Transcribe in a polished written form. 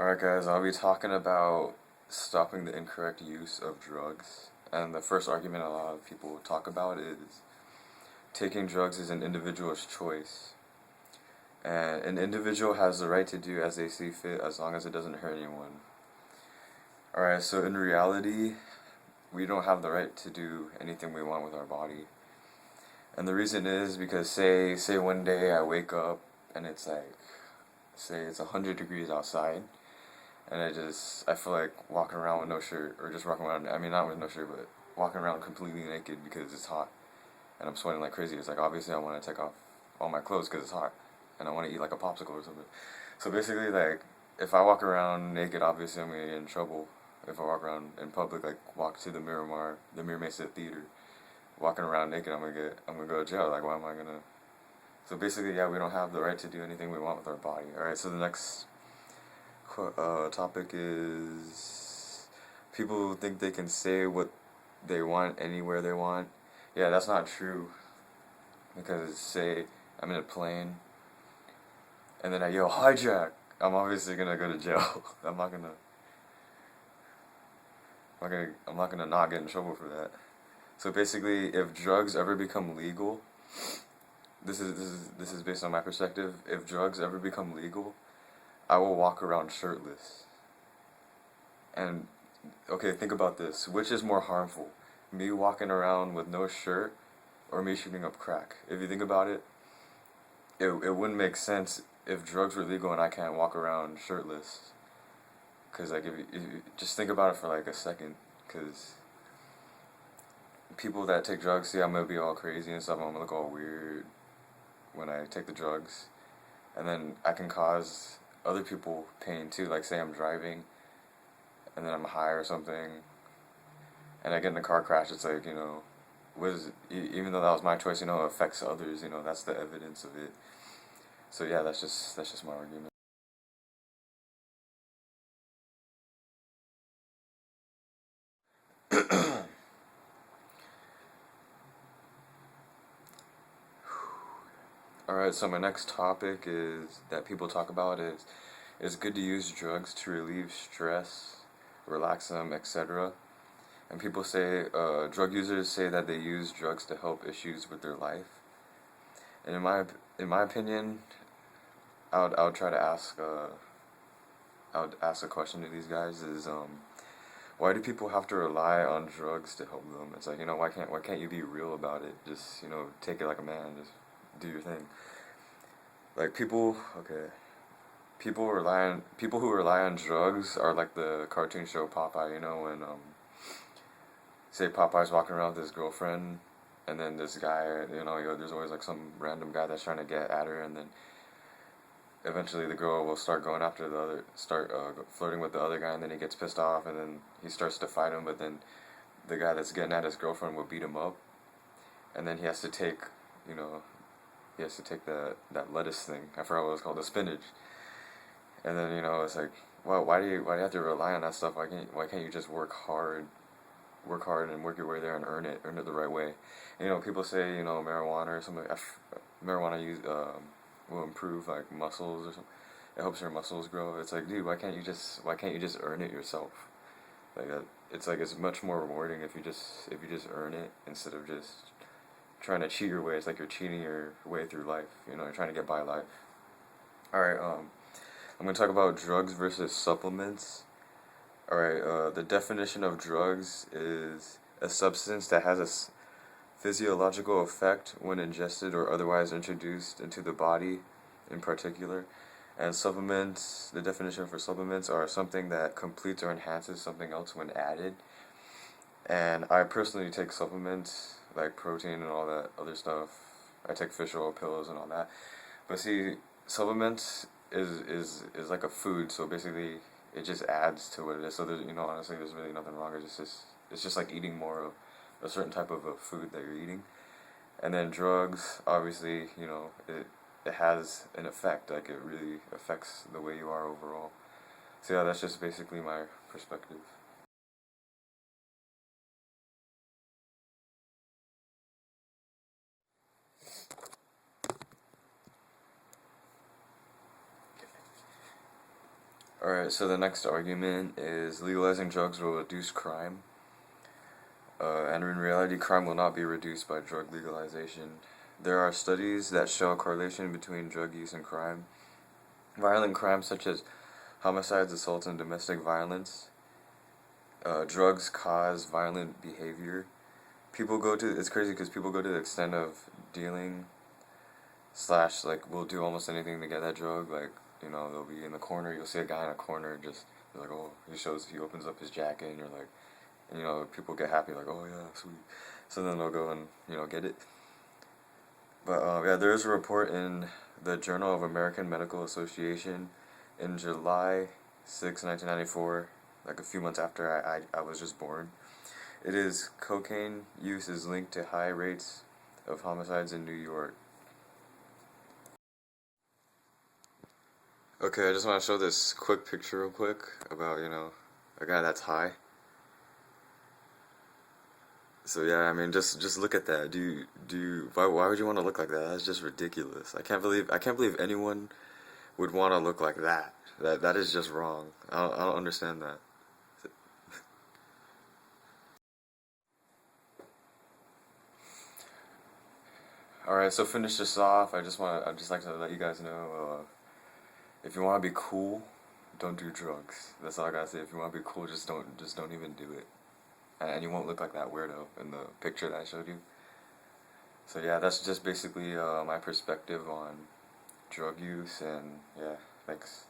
Alright guys, I'll be talking about stopping the incorrect use of drugs. And the first argument a lot of people talk about is taking drugs is an individual's choice. And an individual has the right to do as they see fit as long as it doesn't hurt anyone. Alright, so in reality, we don't have the right to do anything we want with our body. And the reason is because say one day I wake up and it's like, say it's 100 degrees outside, and I feel like walking around with no shirt, or just walking around, I mean not with no shirt, but walking around completely naked because it's hot, and I'm sweating like crazy. It's like, obviously I want to take off all my clothes because it's hot, and I want to eat like a popsicle or something. So basically, like, if I walk around naked, obviously I'm going to get in trouble. If I walk around in public, like walk to the Mirror Mesa Theater, walking around naked, I'm gonna go to jail. Like, why am I gonna? So basically, yeah, we don't have the right to do anything we want with our body. All right. So the next topic is people think they can say what they want anywhere they want. Yeah, that's not true. Because say I'm in a plane, and then I yell hijack, I'm obviously gonna go to jail. I'm not gonna not get in trouble for that. So basically, if drugs ever become legal, this is based on my perspective. If drugs ever become legal, I will walk around shirtless. And okay, think about this. Which is more harmful? Me walking around with no shirt, or me shooting up crack? If you think about it, it wouldn't make sense if drugs were legal and I can't walk around shirtless. Cause like if you just think about it for like a second, cause people that take drugs, see, I'm gonna be all crazy and stuff. I'm gonna look all weird when I take the drugs, and then I can cause other people pain too. Like say I'm driving, and then I'm high or something, and I get in a car crash. It's like, even though that was my choice, it affects others. That's the evidence of it. So yeah, that's just my argument. Alright, so my next topic is that people talk about is it's good to use drugs to relieve stress, relax them, etc. And people say, drug users say that they use drugs to help issues with their life. And in my opinion, I would try to ask I would ask a question to these guys is why do people have to rely on drugs to help them? It's like, why can't you be real about it? Just, take it like a man, just do your thing. Like people who rely on drugs are like the cartoon show Popeye, when say Popeye's walking around with his girlfriend, and then this guy, there's always like some random guy that's trying to get at her, and then eventually the girl will start going after flirting with the other guy, and then he gets pissed off, and then he starts to fight him, but then the guy that's getting at his girlfriend will beat him up, and then he has to take, that lettuce thing. I forgot what it was called, the spinach. And then it's like, well, why do you have to rely on that stuff? Why can't you just work hard and work your way there and earn it the right way? And, people say marijuana or something. Marijuana will improve like muscles or something. It helps your muscles grow. It's like, dude, why can't you just earn it yourself? Like it's much more rewarding if you just earn it instead of just trying to cheat your way. It's like you're cheating your way through life. You're trying to get by life. Alright, I'm going to talk about drugs versus supplements. Alright, the definition of drugs is a substance that has a physiological effect when ingested or otherwise introduced into the body in particular. And supplements, the definition for supplements are something that completes or enhances something else when added. And I personally take supplements like protein and all that other stuff. I take fish oil pills and all that. But see, supplements is like a food, so basically it just adds to what it is. So there's, honestly, there's really nothing wrong. It's just like eating more of a certain type of a food that you're eating. And then drugs, obviously, it has an effect. Like it really affects the way you are overall. So yeah, that's just basically my perspective. Alright, so the next argument is legalizing drugs will reduce crime. And in reality, crime will not be reduced by drug legalization. There are studies that show a correlation between drug use and crime. Violent crimes such as homicides, assaults, and domestic violence. Drugs cause violent behavior. It's crazy because people go to the extent of dealing slash, like, will do almost anything to get that drug. Like, they'll be in the corner, you'll see a guy in a corner, just, like, oh, he opens up his jacket, and you're like, and, people get happy, like, oh, yeah, sweet. So then they'll go and, get it. But, yeah, there is a report in the Journal of American Medical Association in July 6, 1994, like a few months after I was just born. It is cocaine use is linked to high rates of homicides in New York. Okay, I just want to show this quick picture real quick about, a guy that's high. So yeah, I mean, just look at that. Why would you want to look like that? That's just ridiculous. I can't believe anyone would want to look like that. That is just wrong. I don't understand that. All right, so finish this off. I'd just like to let you guys know, if you want to be cool, don't do drugs. That's all I gotta say. If you want to be cool, just don't even do it, and you won't look like that weirdo in the picture that I showed you. So yeah, that's just basically my perspective on drug use, and yeah, thanks.